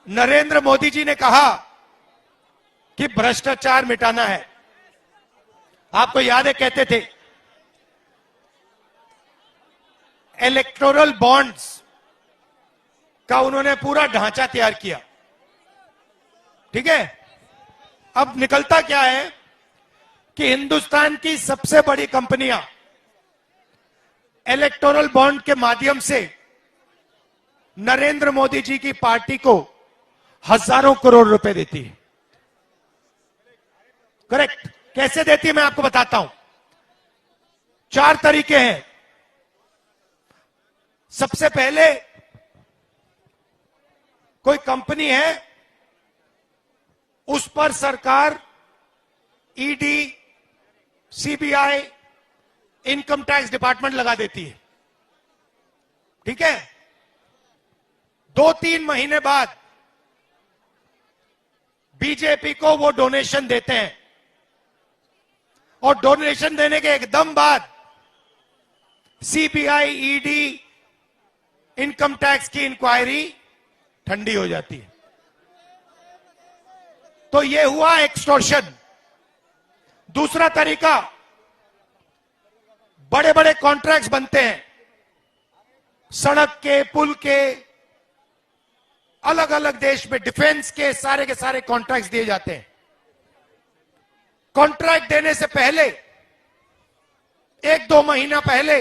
नरेंद्र मोदी जी ने कहा कि भ्रष्टाचार मिटाना है। आपको याद है, कहते थे इलेक्टोरल बॉन्ड्स का उन्होंने पूरा ढांचा तैयार किया। ठीक है, अब निकलता क्या है कि हिंदुस्तान की सबसे बड़ी कंपनियां इलेक्टोरल बॉन्ड के माध्यम से नरेंद्र मोदी जी की पार्टी को हजारों करोड़ रुपए देती है। करेक्ट। कैसे देती है मैं आपको बताता हूं। 4 तरीके हैं। सबसे पहले, कोई कंपनी है, उस पर सरकार ED, CBI, income tax department लगा देती है। ठीक है, 2-3 महीने बाद बीजेपी को वो डोनेशन देते हैं और डोनेशन देने के एकदम बाद सीबीआई, ईडी, इनकम टैक्स की इंक्वायरी ठंडी हो जाती है। तो ये हुआ एक्सटॉर्शन। दूसरा तरीका, बड़े बड़े कॉन्ट्रैक्ट्स बनते हैं, सड़क के, पुल के, अलग अलग देश में डिफेंस के सारे कॉन्ट्रैक्ट्स दिए जाते हैं। कॉन्ट्रैक्ट देने से पहले 1-2 महीना पहले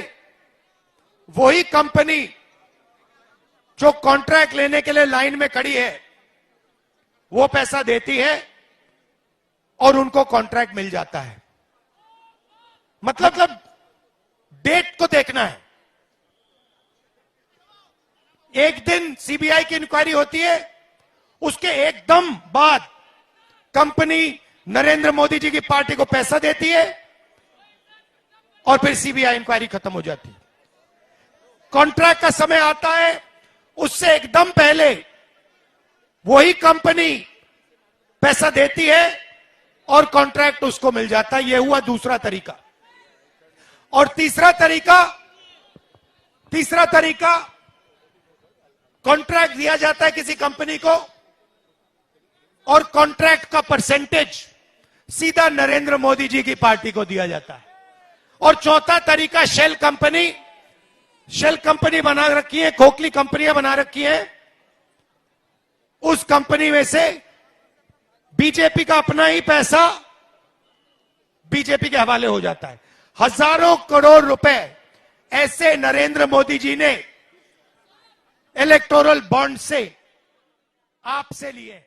वही कंपनी जो कॉन्ट्रैक्ट लेने के लिए लाइन में खड़ी है वो पैसा देती है और उनको कॉन्ट्रैक्ट मिल जाता है। मतलब डेट को देखना है। एक दिन सीबीआई की इंक्वायरी होती है, उसके एकदम बाद कंपनी नरेंद्र मोदी जी की पार्टी को पैसा देती है और फिर सीबीआई इंक्वायरी खत्म हो जाती है। कॉन्ट्रैक्ट का समय आता है, उससे एकदम पहले वही कंपनी पैसा देती है और कॉन्ट्रैक्ट उसको मिल जाता है। यह हुआ दूसरा तरीका। और तीसरा तरीका, कॉन्ट्रैक्ट दिया जाता है किसी कंपनी को और कॉन्ट्रैक्ट का परसेंटेज सीधा नरेंद्र मोदी जी की पार्टी को दिया जाता है। और चौथा तरीका, शेल कंपनी बना रखी है, खोखली कंपनियां बना रखी हैं, उस कंपनी में से बीजेपी का अपना ही पैसा बीजेपी के हवाले हो जाता है। हजारों करोड़ रुपए ऐसे नरेंद्र मोदी जी ने इलेक्टोरल बॉन्ड से आपसे लिए।